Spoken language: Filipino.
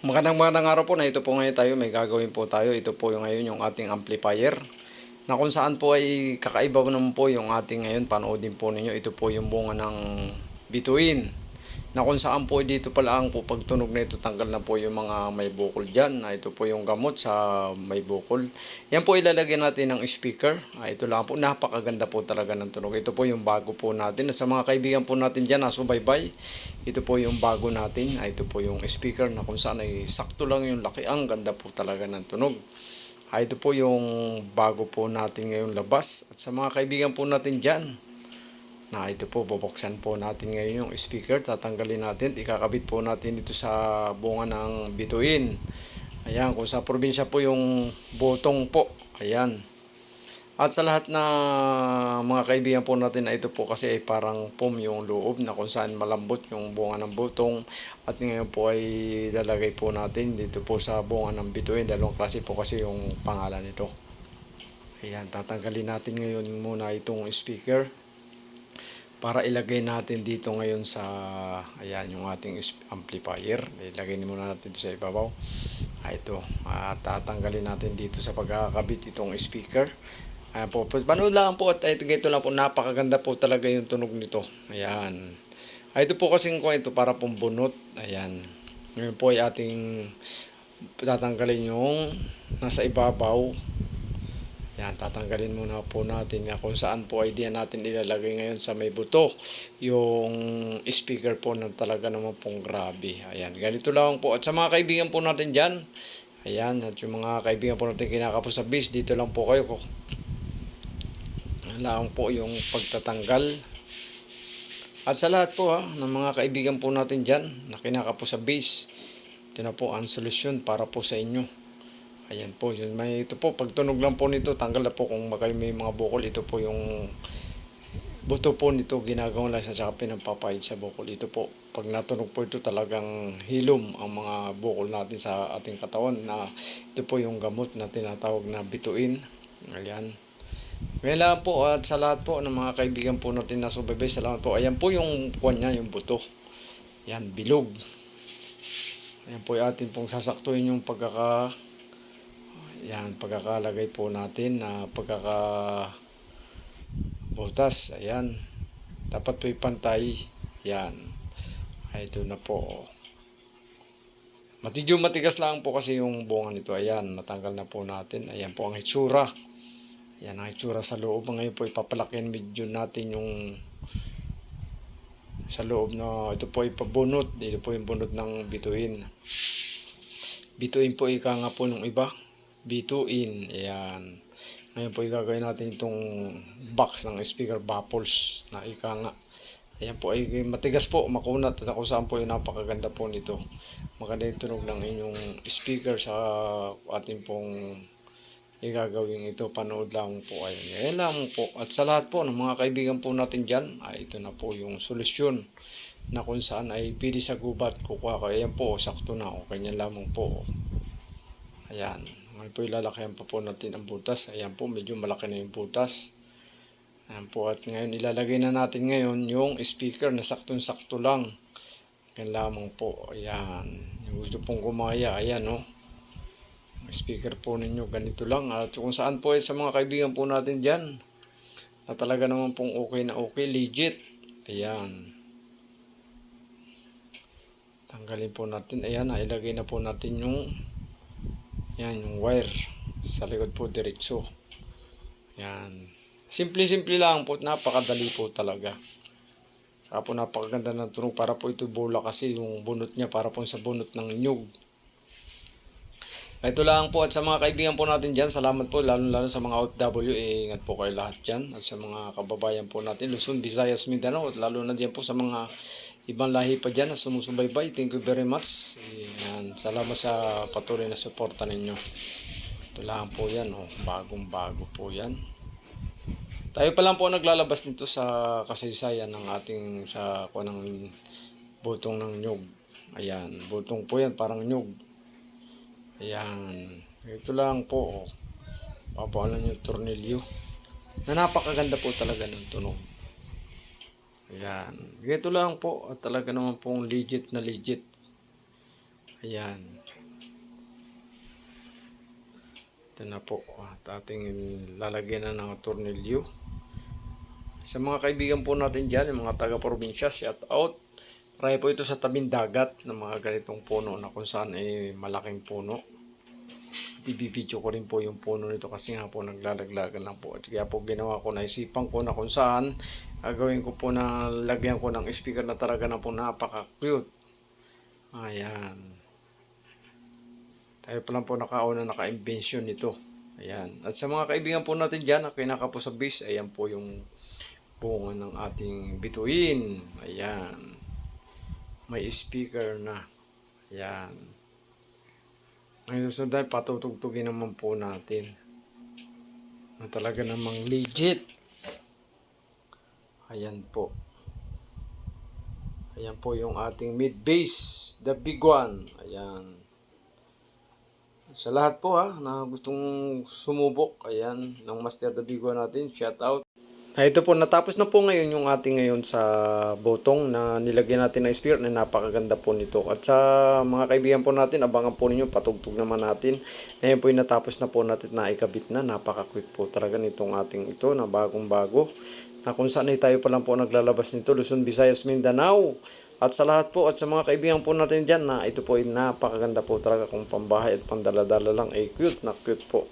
Magandang araw po, na ito po ngayon tayo may gagawin po tayo. Ito po yung ngayon yung ating amplifier na kung saan po ay kakaiba naman po yung ating ngayon. Panoodin po ninyo, ito po yung bunga ng bituin na kung saan po dito pala ang po pagtunog na ito, tanggal na po yung mga may bukol dyan. Ito po yung gamot sa may bukol. Yan po ilalagay natin ng speaker. Ito lang po, napakaganda po talaga ng tunog. Ito po yung bago po natin. Sa mga kaibigan po natin dyan na subaybay, ito po yung bago natin. Ito po yung speaker na kung saan ay sakto lang yung laki. Ang ganda po talaga ng tunog. Ito po yung bago po natin ngayon labas. At sa mga kaibigan po natin dyan, na ito po, bubuksan po natin ngayon yung speaker. Tatanggalin natin, ikakabit po natin dito sa bunga ng bituin. Ayan, kung sa probinsya po yung butong po. Ayan. At sa lahat na mga kaibigan po natin na ito po kasi ay parang foam yung loob na kung saan malambot yung bunga ng butong. At ngayon po ay lalagay po natin dito po sa bunga ng bituin. Dalawang klase po kasi yung pangalan nito. Ayan, tatanggalin natin ngayon muna itong speaker para ilagay natin dito ngayon sa, ayan, yung ating amplifier. Ilagay muna natin dito sa ibabaw. Ito, tatanggalin natin dito sa pagkakabit itong speaker. Ayan po, panood lang po at ito lang po, napakaganda po talaga yung tunog nito. Ayan. Ito po kasing ko ito para pong bunot. Ayan. Ngayon po ay ating tatanggalin yung nasa ibabaw. Yan, tatanggalin muna po natin na kung saan po ay diyan natin ilalagay ngayon sa may buto yung speaker po na talaga naman pong grabe. Ayan, ganito lang po. At sa mga kaibigan po natin dyan, ayan, at yung mga kaibigan po natin kinakapos sa base, dito lang po kayo. Lang po yung pagtatanggal. At sa lahat po ng mga kaibigan po natin dyan na kinakapos sa base, ito na po ang solusyon para po sa inyo. Ayan po, yun, ito po, pagtunog lang po nito, tanggal na po kung may mga bukol. Ito po yung buto po nito, ginagawa lang sa pinapapahid sa bukol. Ito po, pag natunog po ito, talagang hilom ang mga bukol natin sa ating katawan. Na ito po yung gamot na tinatawag na bituin. Ayan. Ngayon lang po, at sa lahat po ng mga kaibigan po natin na subaybay, salamat po. Ayan po yung kuwan niya, yung buto. Ayan, bilog. Ayan po yung atin pong sasaktuin yung pagkakalagay po natin na pagkakabutas. Ayan. Dapat po ipantay. Ayan. Ito na po. Medyo matigas lang po kasi yung bunga nito. Ayan. Natanggal na po natin. Ayan po ang itsura. Ayan ang itsura sa loob. Ngayon po ipapalakin medyo natin yung sa loob na ito po ipabunot. Ito po yung bunot ng bituin. Bituin po ika nga po nung iba. Bituin. Ayan. Ngayon po gagawin natin itong box ng speaker baffles na ika nga. Ayan po ay matigas po, makunat. At kung saan po yung napakaganda po nito. Maganda yung tunog ng inyong speaker sa ating pong gagawin ito. Panood lang po. Ayan lang po. At sa lahat po ng mga kaibigan po natin dyan, ito na po yung solusyon na kung saan ay pili sa gubat kukuha ko. Ayan po, sakto na. Ganyan lamang po. Ayan. Ngayon po ilalakihan pa po natin ang butas. Ayan po, medyo malaki na yung butas. Ayan po, at ngayon ilalagay na natin ngayon yung speaker na saktong-sakto lang. Yan lamang po. Ayan. Yung gusto pong gumaya, ayan o. Speaker po ninyo, ganito lang. At kung saan po sa mga kaibigan po natin dyan, na talaga naman pong okay na okay, legit. Ayan. Tanggalin po natin. Ayan, ilagay na po natin yung yung wire sa likod po diretso. Yan. Simple lang po, napakadali po talaga. Saka po napakaganda ng tunog para po ito bola kasi yung bunot niya para po sa bunot ng nyug. Ito lang po, at sa mga kaibigan po natin dyan, salamat po lalo sa mga OFW, ingat po kayo lahat dyan. At sa mga kababayan po natin, Luzon, Visayas, Mindanao, at lalo na dyan po sa mga ibang lahi pa dyan na sumusubaybay. Thank you very much. Ayan. Salamat sa patuloy na suporta ninyo. Ito lang po yan. Bagong bago po yan. Tayo pa lang po naglalabas nito sa kasaysayan ng ating sa ng butong ng nyug. Ayan. Butong po yan, parang nyug. Ayan. Ito lang po. Papawalan yung tornilyo. Na napakaganda po talaga ng tunog. Ayan. Ito lang po. At talaga naman pong legit na legit. Ayan. Ito na po. At ating lalagyan na ng tornilyo. Sa mga kaibigan po natin dyan, yung mga taga-probinsya, shout out. Marami po ito sa tabing dagat ng mga ganitong puno na kung saan ay malaking puno. At ibibidyo ko rin po yung puno nito kasi nga po naglalaglagan lang po. At kaya po ginawa ko, naisipan ko na kung saan gagawin ko po na lagyan ko ng speaker na talaga na po napaka-cute. Ayan. Tayo pa lang po naka-invention nito. Ayan. At sa mga kaibigan po natin dyan na kinakapo sa base, ayan po yung bunga ng ating bituin. Ayan. May speaker na. Ayan. Ngayon susunod ay patutugtugin naman po natin. Na talaga namang legit. Ayan po. Ayan po yung ating mid bass. The big one. Ayan. Sa lahat po na gustong sumubok. Ayan. Ng Master The Big One natin. Shout out. Ito po, natapos na po ngayon yung ating ngayon sa botong na nilagyan natin ng speaker na napakaganda po nito. At sa mga kaibigan po natin, abangan po ninyo, patugtog naman natin. Ngayon po yung natapos na po natin na ikabit na. Napaka-quick po talaga nitong ating ito na bagong-bago. Na kung saan ay tayo pa lang po naglalabas nito, Luzon, Visayas, Mindanao. At sa lahat po, at sa mga kaibigan po natin dyan na ito po ay napakaganda po talaga kung pambahay at pandala-dala lang ay cute na cute po.